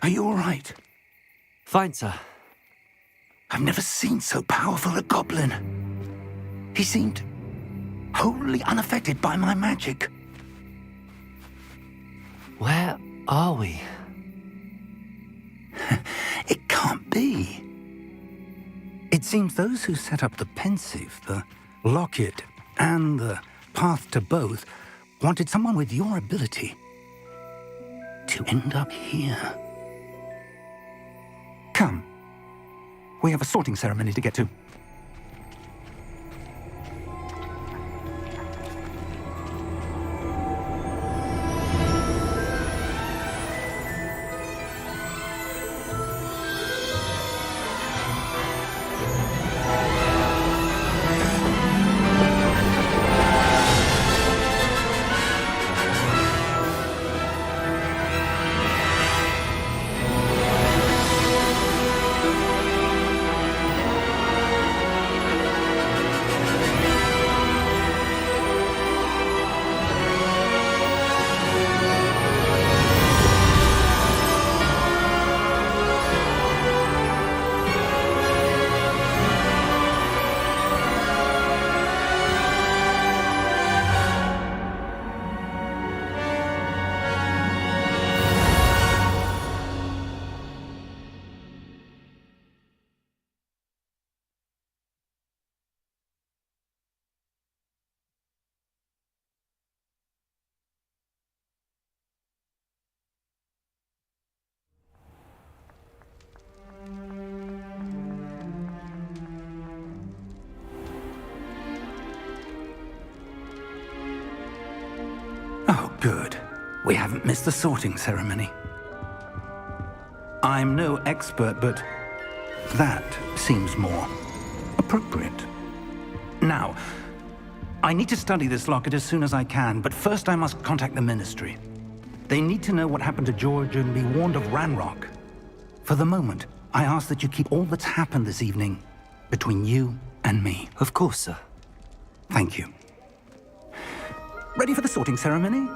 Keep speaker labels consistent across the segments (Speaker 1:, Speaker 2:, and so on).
Speaker 1: Are you all right?
Speaker 2: Fine, sir.
Speaker 1: I've never seen so powerful a goblin. He seemed wholly unaffected by my magic.
Speaker 2: Where are we?
Speaker 1: It can't be. It seems those who set up the pensive, the locket, and the path to both wanted someone with your ability to end up here. Come. We have a sorting ceremony to get to. Oh, good. We haven't missed the sorting ceremony. I'm no expert, but that seems more appropriate. Now, I need to study this locket as soon as I can, but first I must contact the Ministry. They need to know what happened to George and be warned of Ranrock. For the moment, I ask that you keep all that's happened this evening between you and me.
Speaker 2: Of course, sir.
Speaker 1: Thank you. Ready for the sorting ceremony?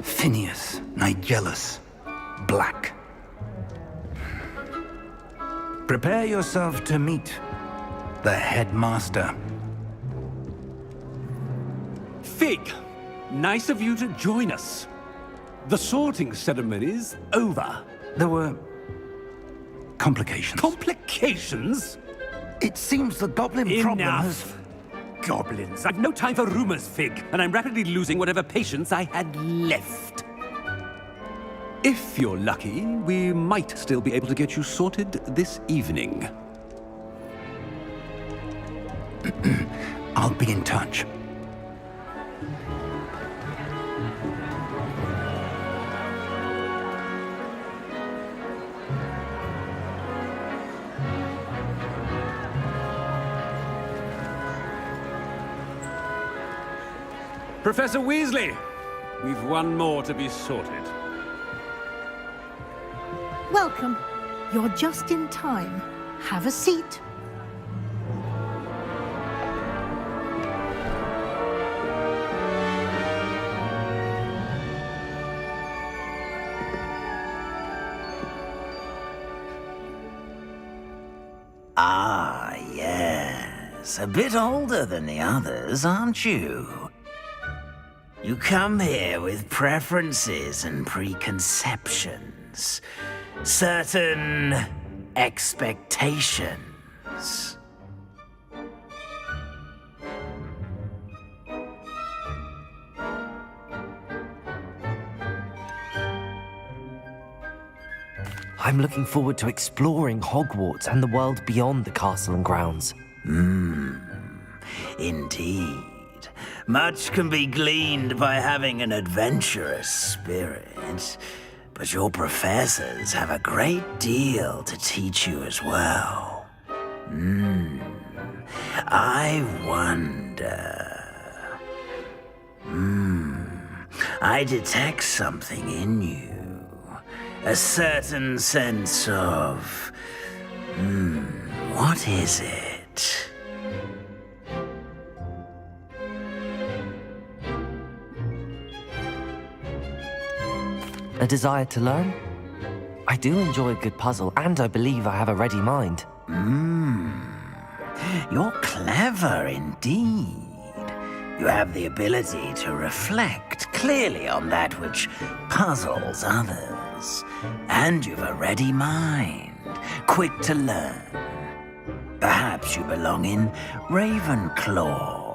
Speaker 1: Phineas, Nigellus, Black. Prepare yourself to meet the headmaster.
Speaker 3: Fig, nice of you to join us. The sorting ceremony's over.
Speaker 1: There were complications.
Speaker 3: Complications?
Speaker 1: It seems the goblin problem has...
Speaker 3: Enough. Goblins. I've no time for rumors, Fig, and I'm rapidly losing whatever patience I had left. If you're lucky, we might still be able to get you sorted this evening.
Speaker 1: I'll be in touch.
Speaker 3: Professor Weasley, we've one more to be sorted.
Speaker 4: Welcome. You're just in time. Have a seat.
Speaker 5: Ah, yes. A bit older than the others, aren't you? You come here with preferences and preconceptions. Certain expectations.
Speaker 2: I'm looking forward to exploring Hogwarts and the world beyond the castle and grounds.
Speaker 5: Indeed. Much can be gleaned by having an adventurous spirit, but your professors have a great deal to teach you as well. I wonder... I detect something in you. A certain sense of... what is it?
Speaker 2: A desire to learn? I do enjoy a good puzzle, and I believe I have a ready mind.
Speaker 5: You're clever indeed. You have the ability to reflect clearly on that which puzzles others. And you've a ready mind, quick to learn. Perhaps you belong in Ravenclaw.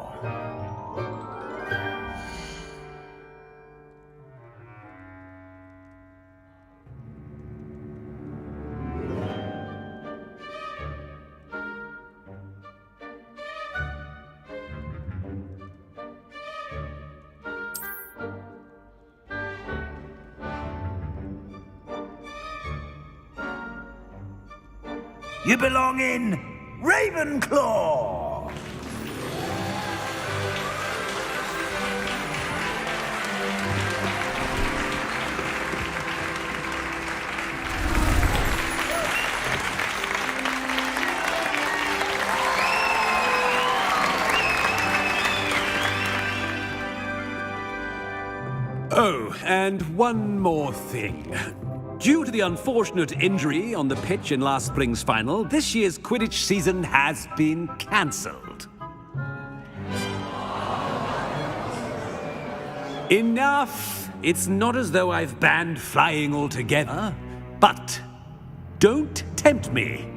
Speaker 5: You belong in Ravenclaw!
Speaker 3: Oh, and one more thing. Due to the unfortunate injury on the pitch in last spring's final, this year's Quidditch season has been cancelled. Enough! It's not as though I've banned flying altogether. But don't tempt me.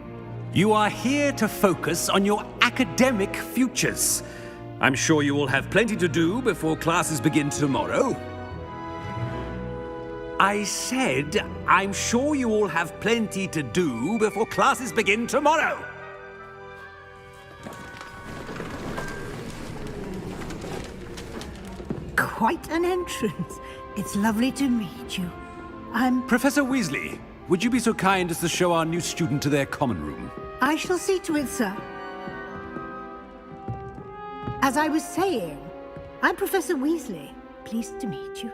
Speaker 3: You are here to focus on your academic futures. I'm sure you will have plenty to do before classes begin tomorrow. I said, I'm sure you all have plenty to do before classes begin tomorrow.
Speaker 4: Quite an entrance. It's lovely to meet you.
Speaker 3: Professor Weasley, would you be so kind as to show our new student to their common room?
Speaker 4: I shall see to it, sir. As I was saying, I'm Professor Weasley. Pleased to meet you.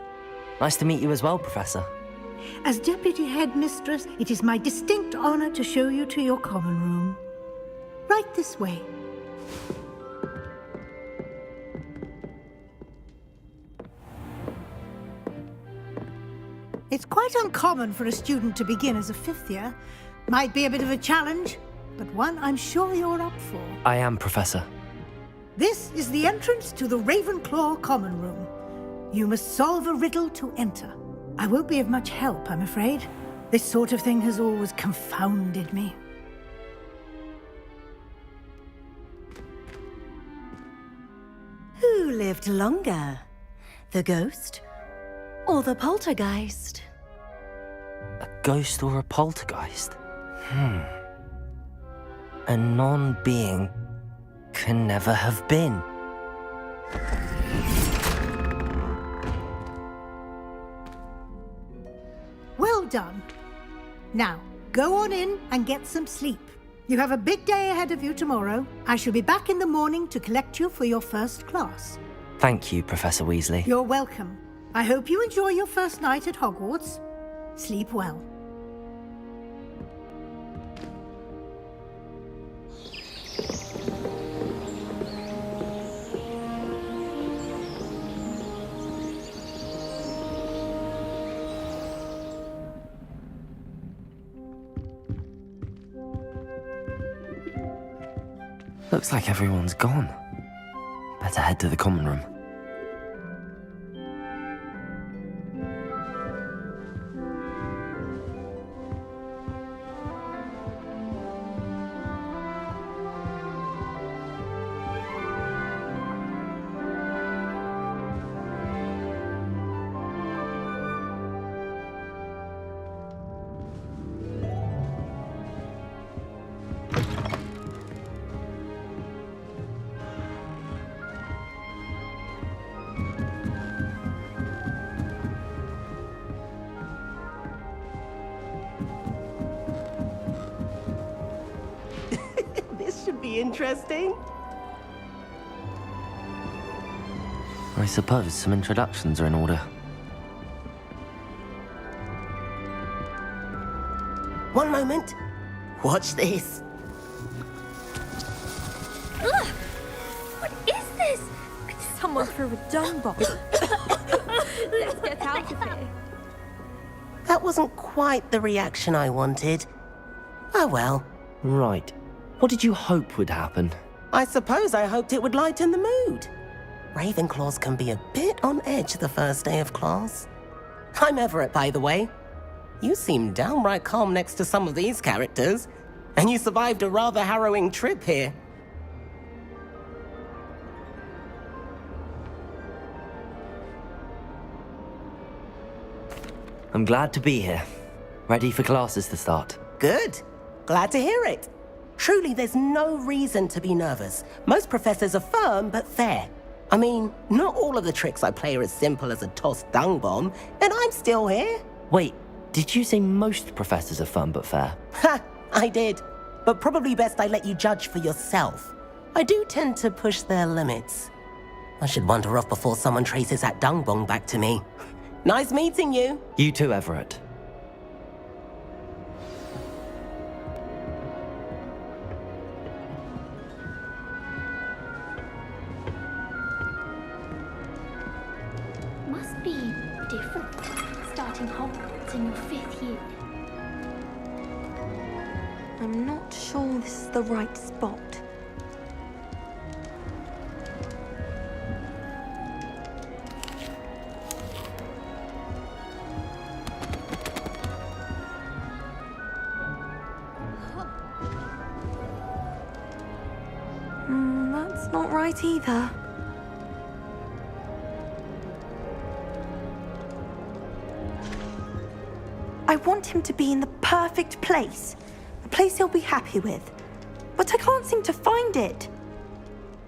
Speaker 2: Nice to meet you as well, Professor.
Speaker 4: As Deputy Headmistress, it is my distinct honor to show you to your common room. Right this way. It's quite uncommon for a student to begin as a fifth year. Might be a bit of a challenge, but one I'm sure you're up for.
Speaker 2: I am, Professor.
Speaker 4: This is the entrance to the Ravenclaw common room. You must solve a riddle to enter. I won't be of much help, I'm afraid. This sort of thing has always confounded me.
Speaker 6: Who lived longer? The ghost or the poltergeist?
Speaker 2: A ghost or a poltergeist? A non-being can never have been.
Speaker 4: Well done. Now, go on in and get some sleep. You have a big day ahead of you tomorrow. I shall be back in the morning to collect you for your first class.
Speaker 2: Thank you, Professor Weasley.
Speaker 4: You're welcome. I hope you enjoy your first night at Hogwarts. Sleep well.
Speaker 2: Looks like everyone's gone. Better head to the common room.
Speaker 6: This should be interesting.
Speaker 2: I suppose some introductions are in order.
Speaker 7: One moment. Watch this.
Speaker 6: Ugh! What is this? Someone threw a dung bomb. Let's get out of here.
Speaker 7: That wasn't quite the reaction I wanted. Oh well.
Speaker 2: Right. What did you hope would happen?
Speaker 7: I suppose I hoped it would lighten the mood. Ravenclaws can be a bit on edge the first day of class. I'm Everett, by the way. You seem downright calm next to some of these characters, and you survived a rather harrowing trip here.
Speaker 2: I'm glad to be here. Ready for classes to start.
Speaker 7: Good. Glad to hear it. Truly, there's no reason to be nervous. Most professors are firm but fair. I mean, not all of the tricks I play are as simple as a tossed dung bomb, and I'm still here.
Speaker 2: Wait, did you say most professors are fun but fair?
Speaker 7: Ha! I did. But probably best I let you judge for yourself. I do tend to push their limits. I should wander off before someone traces that dung bomb back to me. Nice meeting you.
Speaker 2: You too, Everett.
Speaker 8: Must be different, starting Hogwarts in your 5th year.
Speaker 6: I'm not sure this is the right spot. That's not right either. I want him to be in the perfect place. A place he'll be happy with. But I can't seem to find it.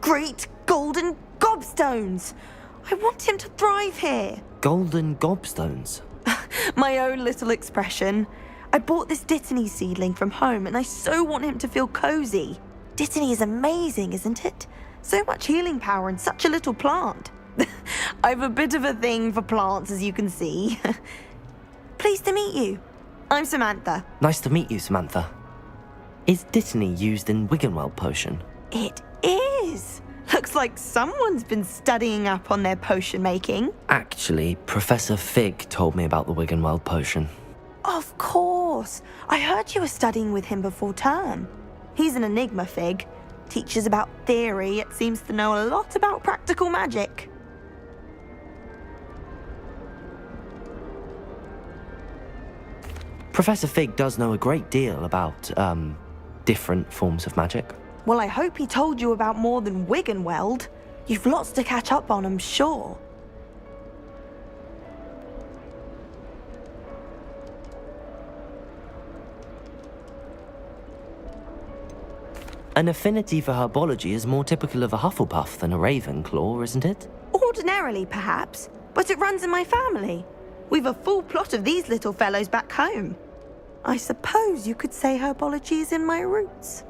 Speaker 6: Great golden gobstones! I want him to thrive here.
Speaker 2: Golden gobstones?
Speaker 6: My own little expression. I bought this Dittany seedling from home and I so want him to feel cozy. Dittany is amazing, isn't it? So much healing power in such a little plant. I've a bit of a thing for plants, as you can see. Pleased to meet you. I'm Samantha.
Speaker 2: Nice to meet you, Samantha. Is Dittany used in Wiggenweld potion?
Speaker 6: It is. Looks like someone's been studying up on their potion making.
Speaker 2: Actually, Professor Fig told me about the Wiggenweld potion.
Speaker 6: Of course. I heard you were studying with him before term. He's an enigma, Fig. Teaches about theory, yet seems to know a lot about practical magic.
Speaker 2: Professor Fig does know a great deal about, different forms of magic.
Speaker 6: Well, I hope he told you about more than Wiggenweld. You've lots to catch up on, I'm sure.
Speaker 2: An affinity for herbology is more typical of a Hufflepuff than a Ravenclaw, isn't it?
Speaker 6: Ordinarily, perhaps, but it runs in my family. We've a full plot of these little fellows back home. I suppose you could say herbology is in my roots.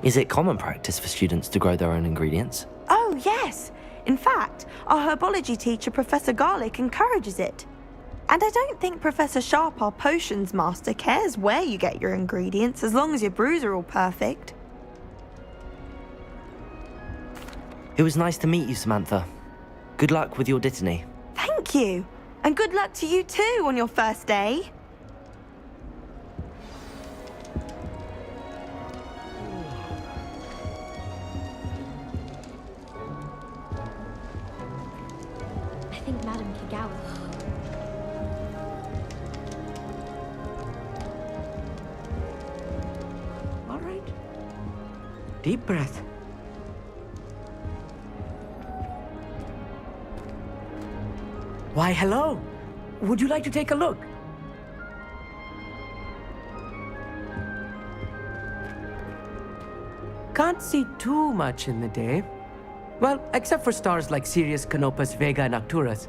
Speaker 2: Is it common practice for students to grow their own ingredients?
Speaker 6: Oh, yes. In fact, our herbology teacher, Professor Garlick, encourages it. And I don't think Professor Sharp, our potions master, cares where you get your ingredients as long as your brews are all perfect.
Speaker 2: It was nice to meet you, Samantha. Good luck with your Dittany.
Speaker 6: Thank you. And good luck to you too on your first day.
Speaker 8: I think Madame Kagawa.
Speaker 9: All right. Deep breath. Why, hello. Would you like to take a look? Can't see too much in the day. Well, except for stars like Sirius, Canopus, Vega, and Arcturus.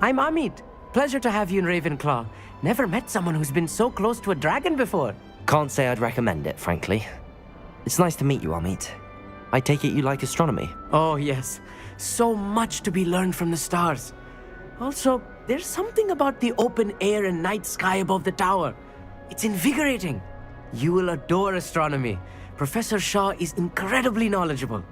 Speaker 9: I'm Amit. Pleasure to have you in Ravenclaw. Never met someone who's been so close to a dragon before.
Speaker 2: Can't say I'd recommend it, frankly. It's nice to meet you, Amit. I take it you like astronomy?
Speaker 9: Oh, yes. So much to be learned from the stars. Also, there's something about the open air and night sky above the tower. It's invigorating. You will adore astronomy. Professor Shaw is incredibly knowledgeable.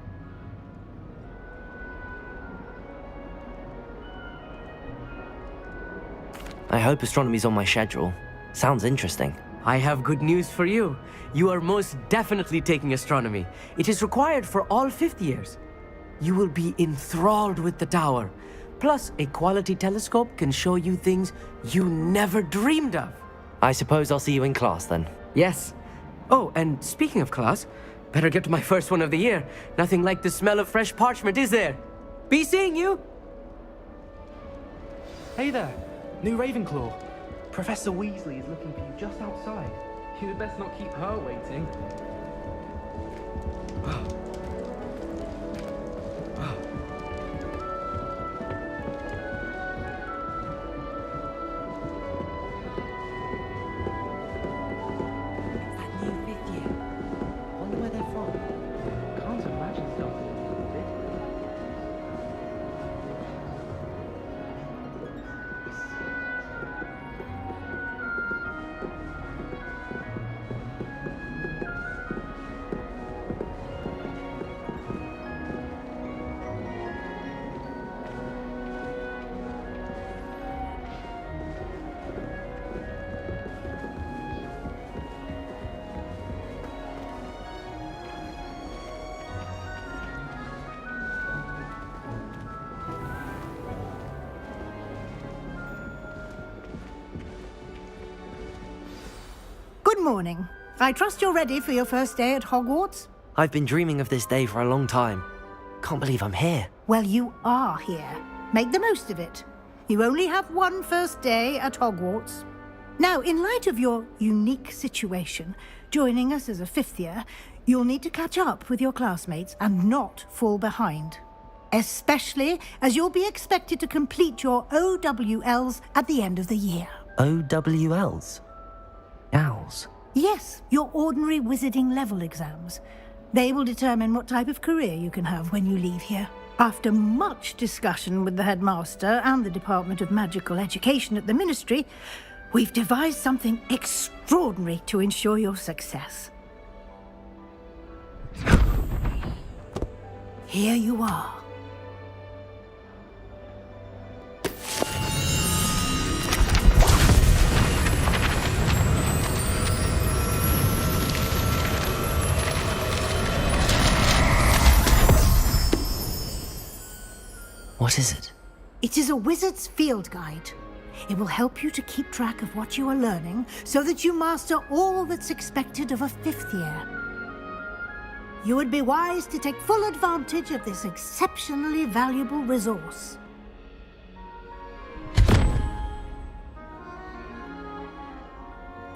Speaker 2: I hope astronomy's on my schedule. Sounds interesting.
Speaker 9: I have good news for you. You are most definitely taking astronomy. It is required for all fifth years. You will be enthralled with the tower. Plus, a quality telescope can show you things you never dreamed of.
Speaker 2: I suppose I'll see you in class then.
Speaker 9: Yes. Oh, and speaking of class, better get to my first one of the year. Nothing like the smell of fresh parchment, is there? Be seeing you!
Speaker 10: Hey there, new Ravenclaw. Professor Weasley is looking for you just outside. You'd best not keep her waiting.
Speaker 9: That new fifth year. Wonder where they're from.
Speaker 10: Can't imagine starting with this.
Speaker 4: Good morning. I trust you're ready for your first day at Hogwarts?
Speaker 2: I've been dreaming of this day for a long time. Can't believe I'm here.
Speaker 4: Well, you are here. Make the most of it. You only have one first day at Hogwarts. Now, in light of your unique situation, joining us as a fifth year, you'll need to catch up with your classmates and not fall behind. Especially as you'll be expected to complete your OWLs at the end of the year.
Speaker 2: OWLs? Owls?
Speaker 4: Yes, your ordinary wizarding level exams. They will determine what type of career you can have when you leave here. After much discussion with the headmaster and the Department of Magical Education at the Ministry, we've devised something extraordinary to ensure your success. Here you are.
Speaker 2: What is it?
Speaker 4: It is a wizard's field guide. It will help you to keep track of what you are learning so that you master all that's expected of a fifth year. You would be wise to take full advantage of this exceptionally valuable resource.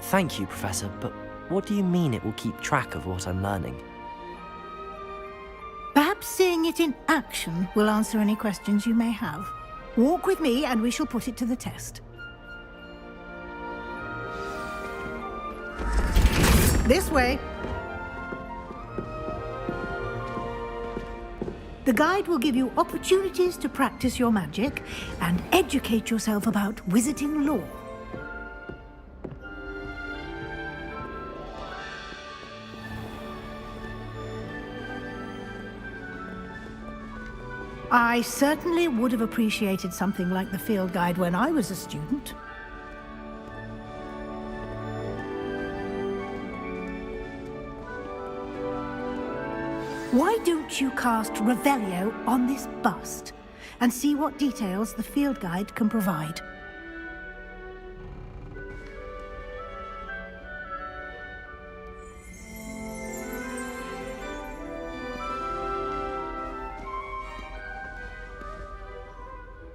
Speaker 2: Thank you, Professor, but what do you mean it will keep track of what I'm learning?
Speaker 4: Perhaps seeing it in action will answer any questions you may have. Walk with me and we shall put it to the test. This way. The guide will give you opportunities to practice your magic and educate yourself about wizarding lore. I certainly would have appreciated something like the field guide when I was a student. Why don't you cast Revelio on this bust and see what details the field guide can provide?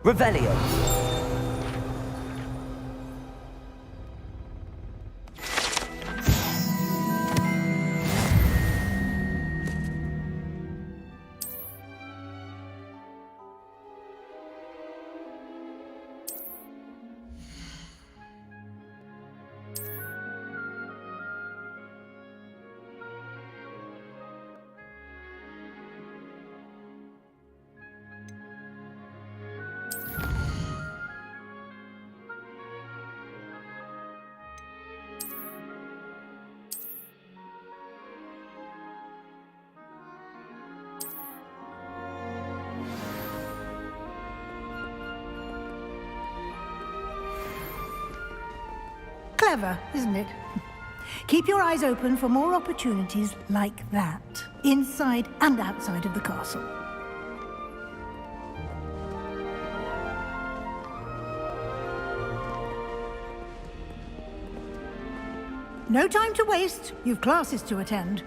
Speaker 2: Revelio!
Speaker 4: Clever, isn't it? Keep your eyes open for more opportunities like that, inside and outside of the castle. No time to waste. You've classes to attend.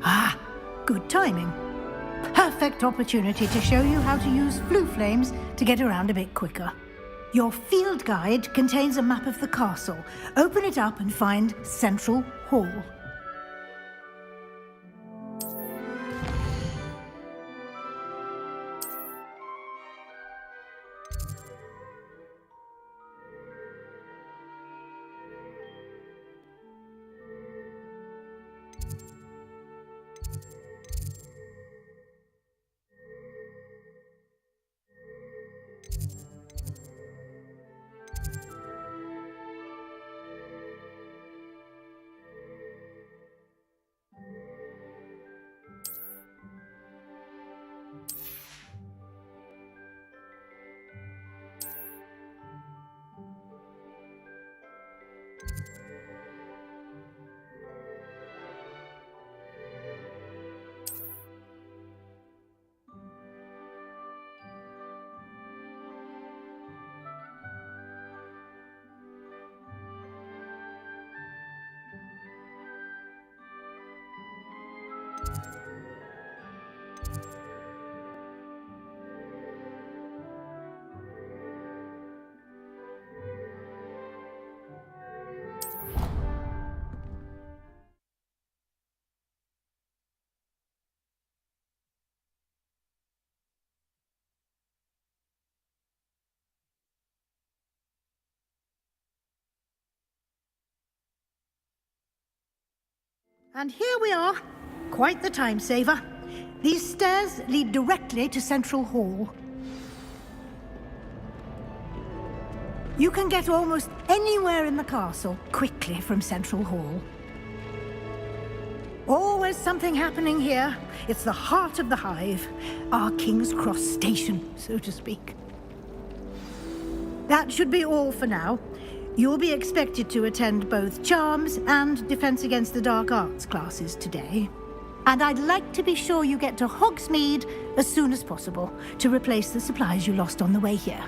Speaker 4: Ah, good timing. Perfect opportunity to show you how to use flue flames to get around a bit quicker. Your field guide contains a map of the castle. Open it up and find Central Hall. And here we are. Quite the time saver. These stairs lead directly to Central Hall. You can get almost anywhere in the castle quickly from Central Hall. Always something happening here. It's the heart of the hive. Our King's Cross station, so to speak. That should be all for now. You'll be expected to attend both Charms and Defense Against the Dark Arts classes today. And I'd like to be sure you get to Hogsmeade as soon as possible to replace the supplies you lost on the way here.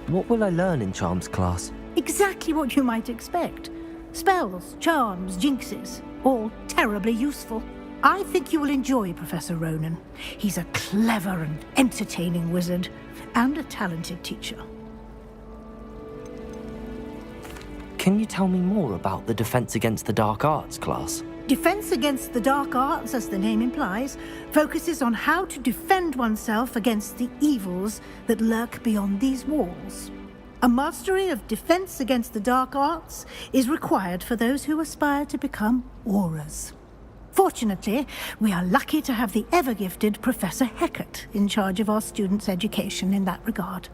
Speaker 2: What will I learn in Charms class?
Speaker 4: Exactly what you might expect. Spells, charms, jinxes, all terribly useful. I think you will enjoy Professor Ronan. He's a clever and entertaining wizard, and a talented teacher.
Speaker 2: Can you tell me more about the Defense Against the Dark Arts class?
Speaker 4: Defense Against the Dark Arts, as the name implies, focuses on how to defend oneself against the evils that lurk beyond these walls. A mastery of Defense Against the Dark Arts is required for those who aspire to become Aurors. Fortunately, we are lucky to have the ever-gifted Professor Hecat in charge of our students' education in that regard.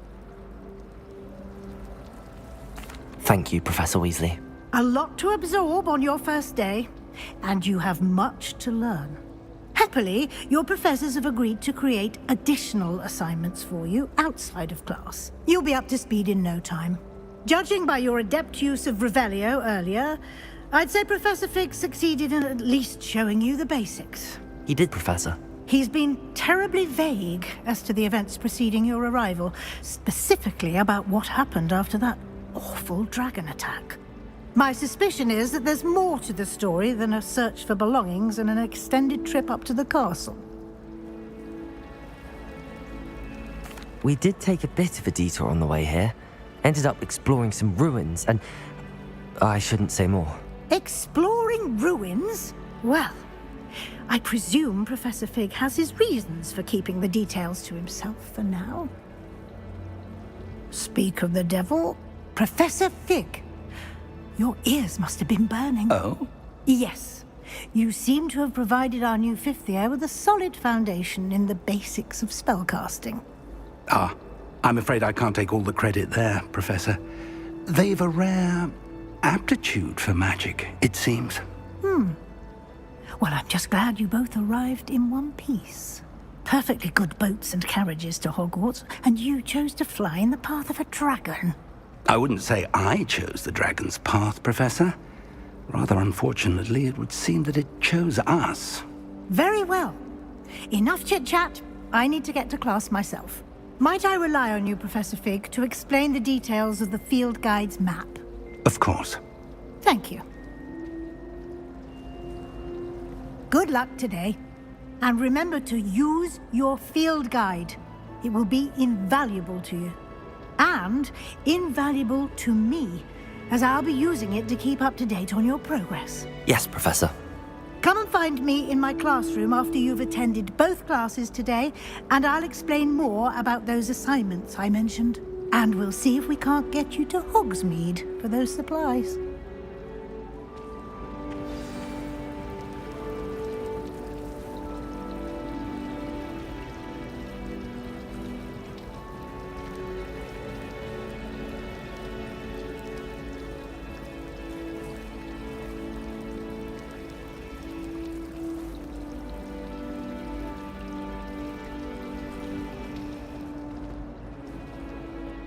Speaker 2: Thank you, Professor Weasley.
Speaker 4: A lot to absorb on your first day, and you have much to learn. Happily, your professors have agreed to create additional assignments for you outside of class. You'll be up to speed in no time. Judging by your adept use of Revelio earlier, I'd say Professor Fig succeeded in at least showing you the basics.
Speaker 2: He did, Professor.
Speaker 4: He's been terribly vague as to the events preceding your arrival, specifically about what happened after that awful dragon attack. My suspicion is that there's more to the story than a search for belongings and an extended trip up to the castle.
Speaker 2: We did take a bit of a detour on the way here. Ended up exploring some ruins and... I shouldn't say more.
Speaker 4: Exploring ruins? Well, I presume Professor Fig has his reasons for keeping the details to himself for now. Speak of the devil, Professor Fig. Your ears must have been burning.
Speaker 1: Oh?
Speaker 4: Yes. You seem to have provided our new fifth year with a solid foundation in the basics of spellcasting.
Speaker 1: Ah, I'm afraid I can't take all the credit there, Professor. They've a rare aptitude for magic, it seems.
Speaker 4: Well, I'm just glad you both arrived in one piece. Perfectly good boats and carriages to Hogwarts, and you chose to fly in the path of a dragon.
Speaker 1: I wouldn't say I chose the dragon's path, Professor. Rather unfortunately, it would seem that it chose us.
Speaker 4: Very well. Enough chit-chat. I need to get to class myself. Might I rely on you, Professor Fig, to explain the details of the field guide's map?
Speaker 1: Of course.
Speaker 4: Thank you. Good luck today. And remember to use your field guide. It will be invaluable to you. And invaluable to me, as I'll be using it to keep up to date on your progress.
Speaker 2: Yes, Professor.
Speaker 4: Come and find me in my classroom after you've attended both classes today, and I'll explain more about those assignments I mentioned. And we'll see if we can't get you to Hogsmeade for those supplies.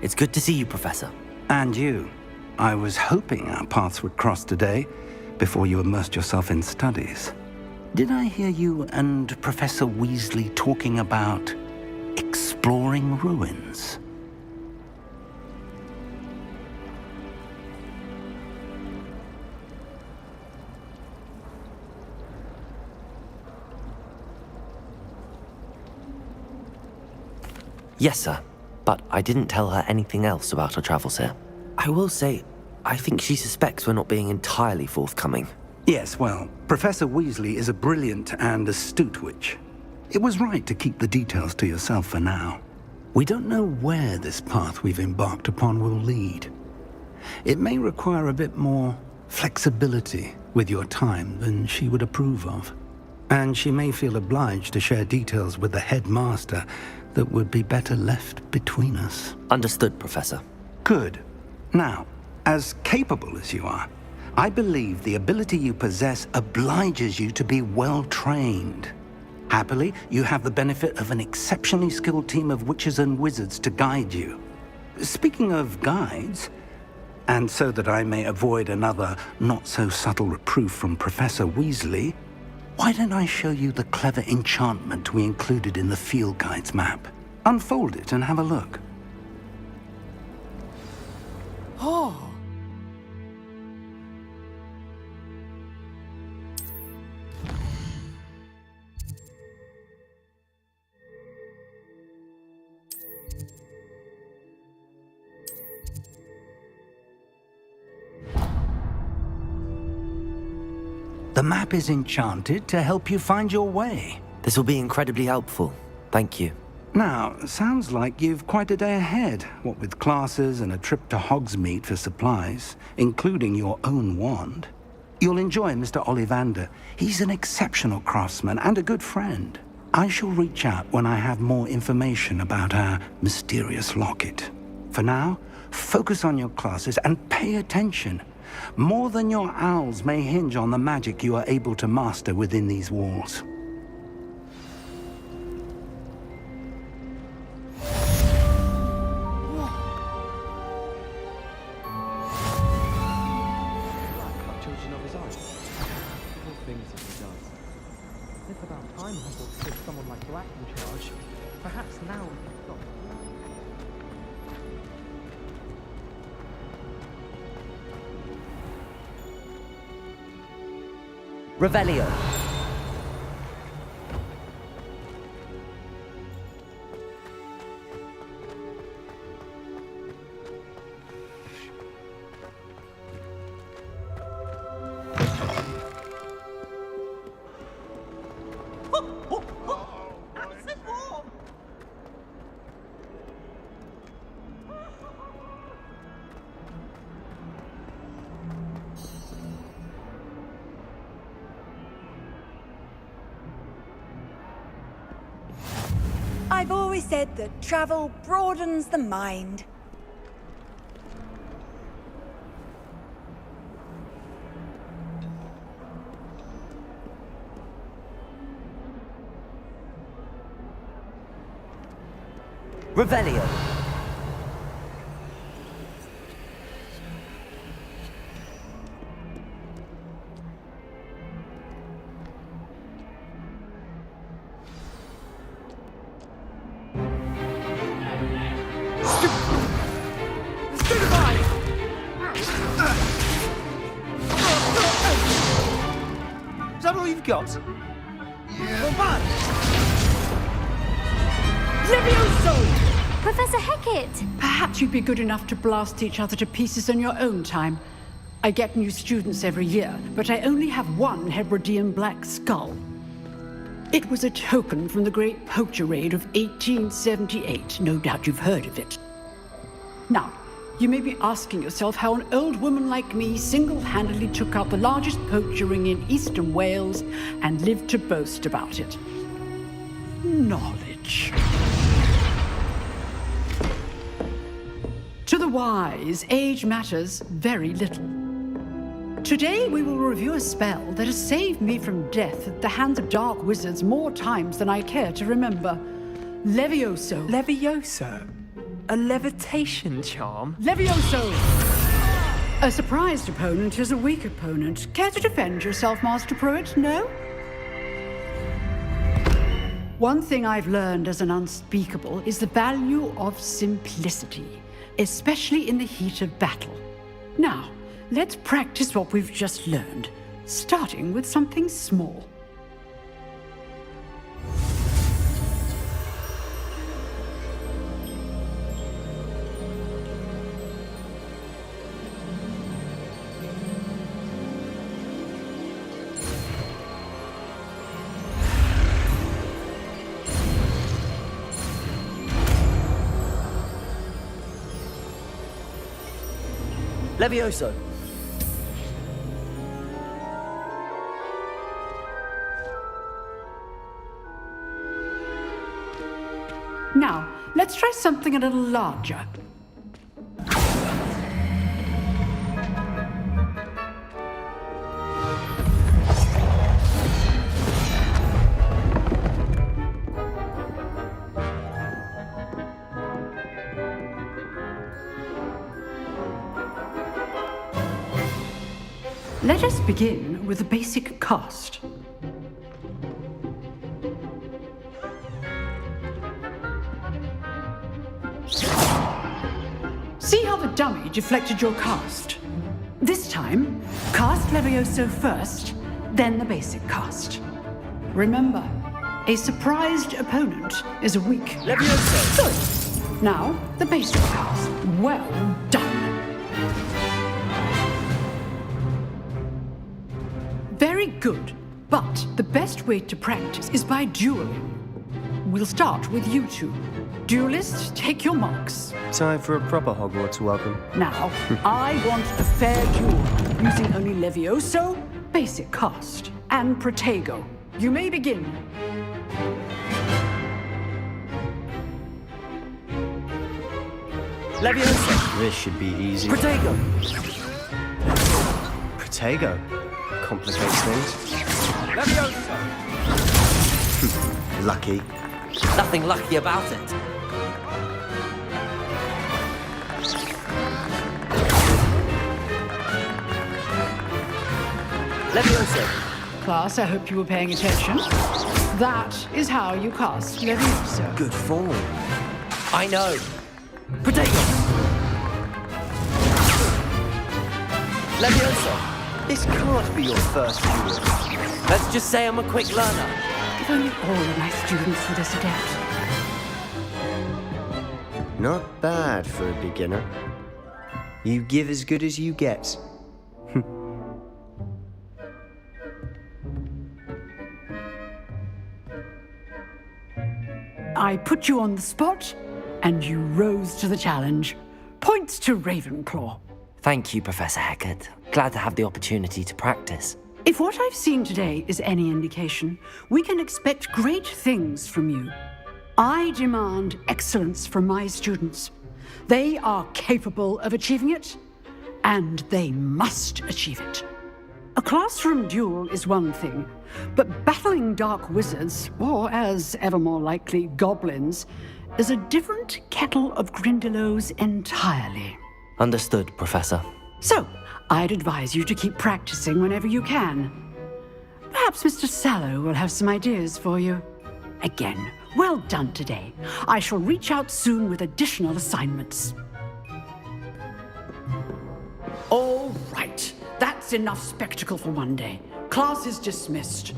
Speaker 2: It's good to see you, Professor.
Speaker 1: And you. I was hoping our paths would cross today, before you immersed yourself in studies. Did I hear you and Professor Weasley talking about exploring ruins?
Speaker 2: Yes, sir. But I didn't tell her anything else about our travels here. I will say, I think she suspects we're not being entirely forthcoming.
Speaker 1: Yes, well, Professor Weasley is a brilliant and astute witch. It was right to keep the details to yourself for now. We don't know where this path we've embarked upon will lead. It may require a bit more flexibility with your time than she would approve of. And she may feel obliged to share details with the headmaster that would be better left between us.
Speaker 2: Understood, Professor.
Speaker 1: Good. Now, as capable as you are, I believe the ability you possess obliges you to be well-trained. Happily, you have the benefit of an exceptionally skilled team of witches and wizards to guide you. Speaking of guides, and so that I may avoid another not-so-subtle reproof from Professor Weasley, why don't I show you the clever enchantment we included in the field guide's map? Unfold it and have a look.
Speaker 9: Oh.
Speaker 1: The map is enchanted to help you find your way.
Speaker 2: This will be incredibly helpful. Thank you.
Speaker 1: Now, sounds like you've quite a day ahead, what with classes and a trip to Hogsmeade for supplies, including your own wand. You'll enjoy Mr. Ollivander. He's an exceptional craftsman and a good friend. I shall reach out when I have more information about our mysterious locket. For now, focus on your classes and pay attention. More than your owls may hinge on the magic you are able to master within these walls.
Speaker 10: Children of his own. All things that he does. It's about time Hogwarts took someone like Black in charge. Perhaps now we can stop.
Speaker 2: Revelio.
Speaker 11: I've always said that travel broadens the mind.
Speaker 2: Revelio.
Speaker 10: Is that all you've got?
Speaker 8: Professor Hecat!
Speaker 12: Perhaps you'd be good enough to blast each other to pieces in your own time. I get new students every year, but I only have one Hebridean black skull. It was a token from the Great Poacher Raid of 1878. No doubt you've heard of it. Now, you may be asking yourself how an old woman like me single-handedly took out the largest poacher ring in eastern Wales and lived to boast about it. Knowledge. To the wise, age matters very little. Today we will review a spell that has saved me from death at the hands of dark wizards more times than I care to remember. Levioso.
Speaker 9: Levioso? A levitation charm?
Speaker 12: Levioso! A surprised opponent is a weak opponent. Care to defend yourself, Master Pruitt? No? One thing I've learned as an unspeakable is the value of simplicity, especially in the heat of battle. Now, let's practice what we've just learned, starting with something small.
Speaker 2: Levioso.
Speaker 12: Now, let's try something a little larger. Let us begin with a basic cast. See how the dummy deflected your cast? This time, cast Levioso first, then the basic cast. Remember, a surprised opponent is a weak
Speaker 2: Levioso!
Speaker 12: Good. Now, the basic cast. Well done. Very good, but the best way to practice is by dueling. We'll start with you two. Duelists, take your marks.
Speaker 10: Time for a proper Hogwarts welcome.
Speaker 12: Now, I want a fair duel, using only Levioso, basic cast, and Protego. You may begin.
Speaker 2: Levioso.
Speaker 10: This should be easy.
Speaker 2: Protego.
Speaker 10: Protego. Complicates things.
Speaker 2: Levioso.
Speaker 10: Lucky.
Speaker 2: Nothing lucky about it. Levioso.
Speaker 12: Class, I hope you were paying attention. That is how you cast Levioso.
Speaker 2: Good form. I know. Protego. Levioso.
Speaker 10: This can't be your first duel.
Speaker 2: Let's just say I'm a quick learner.
Speaker 12: If only all of my students were this adept.
Speaker 10: Not bad for a beginner. You give as good as you get.
Speaker 12: I put you on the spot, and you rose to the challenge. Points to Ravenclaw.
Speaker 2: Thank you, Professor Hecat. Glad to have the opportunity to practice.
Speaker 12: If what I've seen today is any indication, we can expect great things from you. I demand excellence from my students. They are capable of achieving it, and they must achieve it. A classroom duel is one thing, but battling dark wizards, or as ever more likely, goblins, is a different kettle of Grindylows entirely.
Speaker 2: Understood, Professor.
Speaker 12: So, I'd advise you to keep practicing whenever you can. Perhaps Mr. Sallow will have some ideas for you. Again, well done today. I shall reach out soon with additional assignments. All right, that's enough spectacle for one day. Class is dismissed.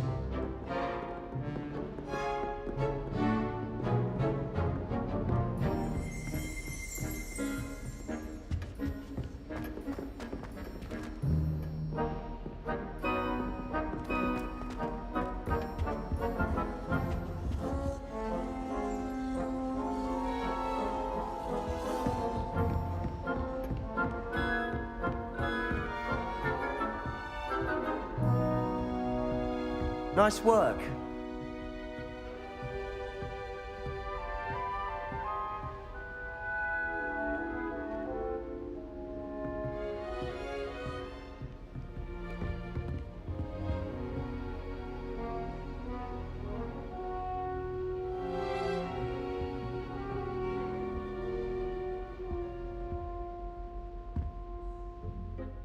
Speaker 13: Nice work.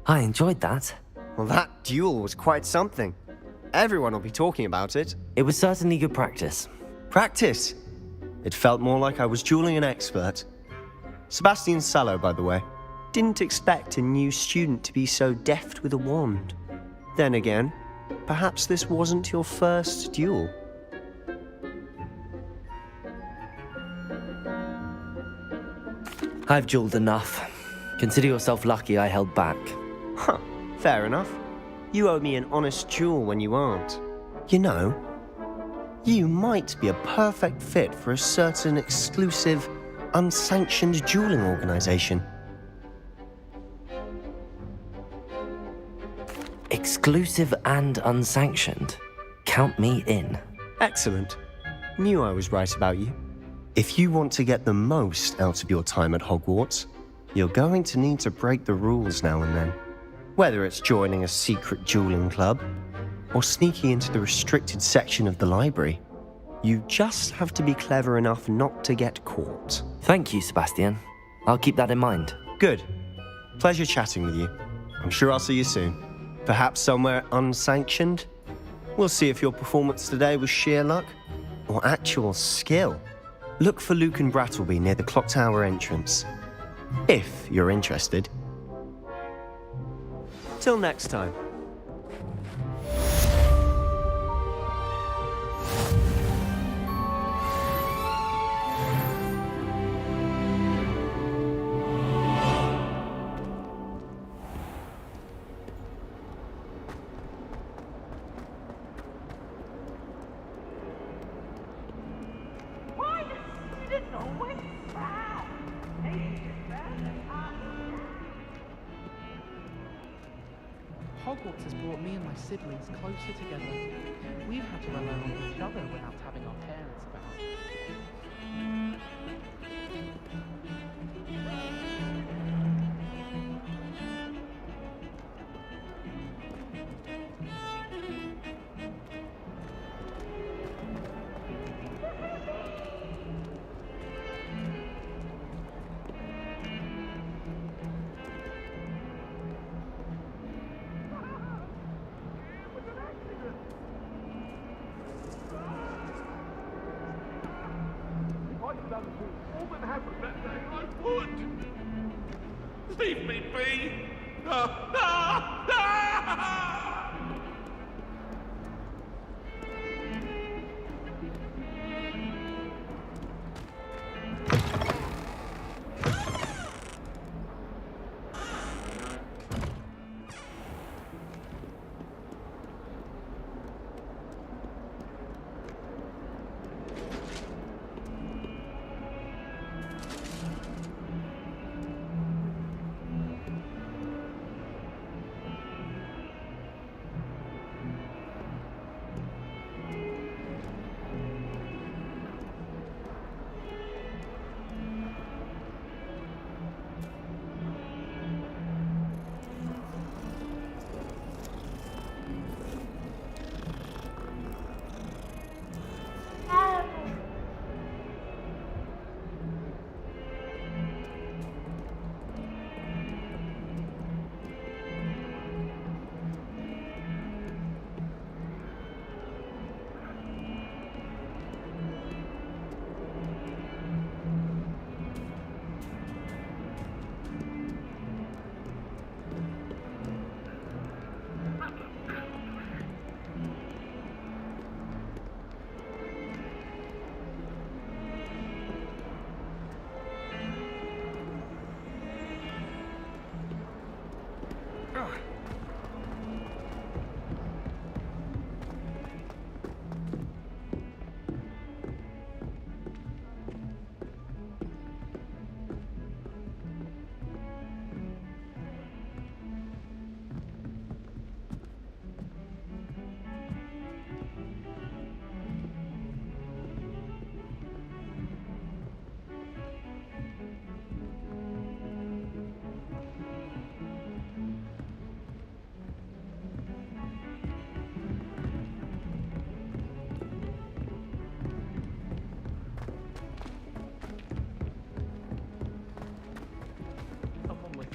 Speaker 2: I enjoyed that.
Speaker 13: Well, that duel was quite something. Everyone will be talking about it.
Speaker 2: It was certainly good practice.
Speaker 13: Practice? It felt more like I was dueling an expert. Sebastian Sallow, by the way. Didn't expect a new student to be so deft with a wand. Then again, perhaps this wasn't your first duel.
Speaker 2: I've dueled enough. Consider yourself lucky I held back.
Speaker 13: Huh, fair enough. You owe me an honest duel when you aren't. You know, you might be a perfect fit for a certain exclusive, unsanctioned dueling organization.
Speaker 2: Exclusive and unsanctioned. Count me in.
Speaker 13: Excellent. Knew I was right about you. If you want to get the most out of your time at Hogwarts, you're going to need to break the rules now and then. Whether it's joining a secret dueling club, or sneaking into the restricted section of the library, you just have to be clever enough not to get caught.
Speaker 2: Thank you, Sebastian. I'll keep that in mind.
Speaker 13: Good. Pleasure chatting with you. I'm sure I'll see you soon. Perhaps somewhere unsanctioned? We'll see if your performance today was sheer luck, or actual skill. Look for Luke and Brattleby near the clock tower entrance. If you're interested. Till next time.
Speaker 10: Hogwarts has brought me and my siblings closer together. We've had to rely on each other without having our parents about.
Speaker 14: Leave me be!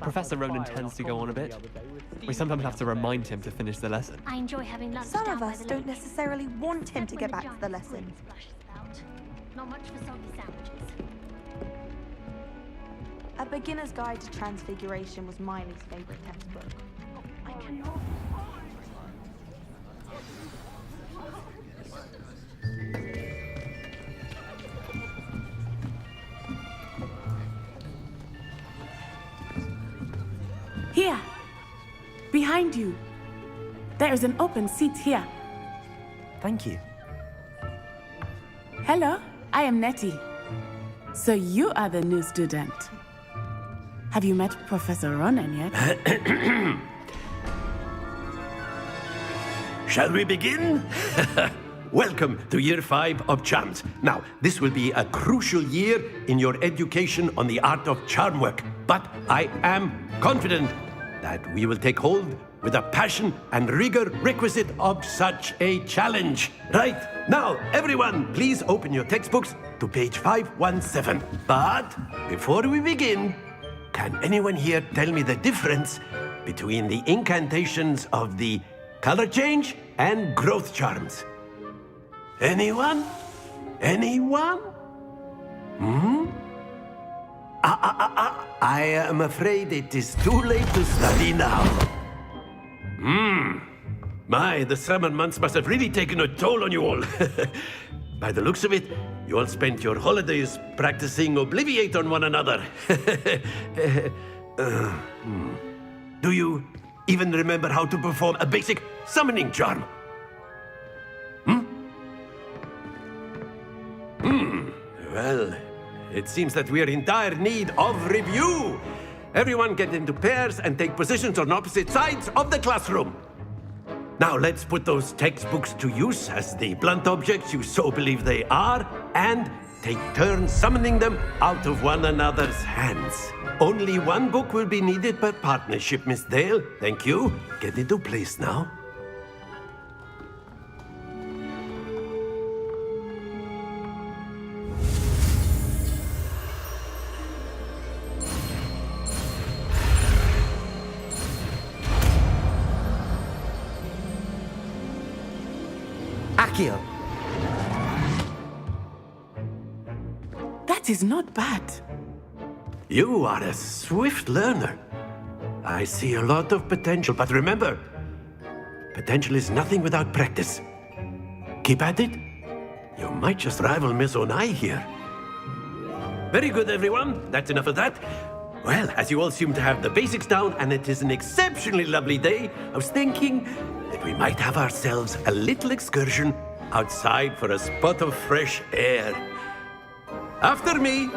Speaker 10: Professor Ronan tends to go on a bit. We sometimes have to remind him to finish the lesson.
Speaker 8: I enjoy having lunch.
Speaker 6: Some of us don't necessarily want him to get back to the lesson.
Speaker 8: Not much for soggy sandwiches.
Speaker 6: A Beginner's Guide to Transfiguration was my least favourite textbook. I cannot.
Speaker 15: Here, behind you. There is an open seat here.
Speaker 2: Thank you.
Speaker 15: Hello, I am Nettie. So you are the new student. Have you met Professor Ronan yet?
Speaker 16: Shall we begin? Welcome to Year 5 of Charms. Now, this will be a crucial year in your education on the art of charm work. But I am confident that we will take hold with the passion and rigor requisite of such a challenge. Right, now, everyone, please open your textbooks to page 517. But before we begin, can anyone here tell me the difference between the incantations of the color change and growth charms? Anyone? Anyone? I am afraid it is too late to study now. My, the summer months must have really taken a toll on you all. By the looks of it, you all spent your holidays practicing Obliviate on one another. Do you even remember how to perform a basic summoning charm? Well, it seems that we are in dire need of review. Everyone get into pairs and take positions on opposite sides of the classroom. Now let's put those textbooks to use as the blunt objects you so believe they are, and take turns summoning them out of one another's hands. Only one book will be needed per partnership, Miss Dale. Thank you. Get into place now.
Speaker 2: Accio.
Speaker 15: That is not bad.
Speaker 16: You are a swift learner. I see a lot of potential, but remember, potential is nothing without practice. Keep at it. You might just rival Miss Onai here. Very good, everyone. That's enough of that. Well, as you all seem to have the basics down, and it is an exceptionally lovely day, I was thinking that we might have ourselves a little excursion outside for a spot of fresh air. After me.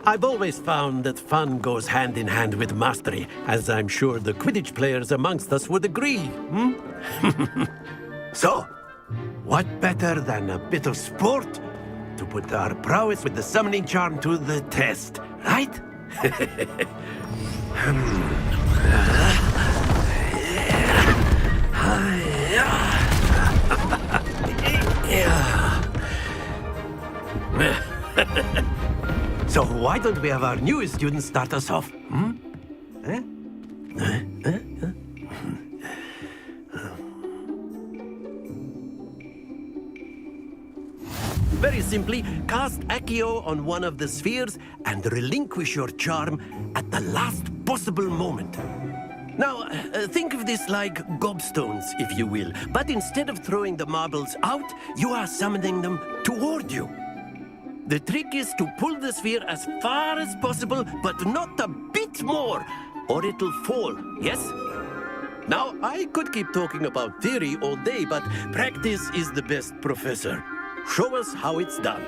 Speaker 16: I've always found that fun goes hand in hand with mastery, as I'm sure the Quidditch players amongst us would agree. So, what better than a bit of sport to put our prowess with the summoning charm to the test, right? So why don't we have our newest student start us off? Very simply, cast Accio on one of the spheres and relinquish your charm at the last possible moment. Now, think of this like gobstones, if you will. But instead of throwing the marbles out, you are summoning them toward you. The trick is to pull the sphere as far as possible, but not a bit more, or it'll fall, yes? Now, I could keep talking about theory all day, but practice is the best professor. Show us how it's done.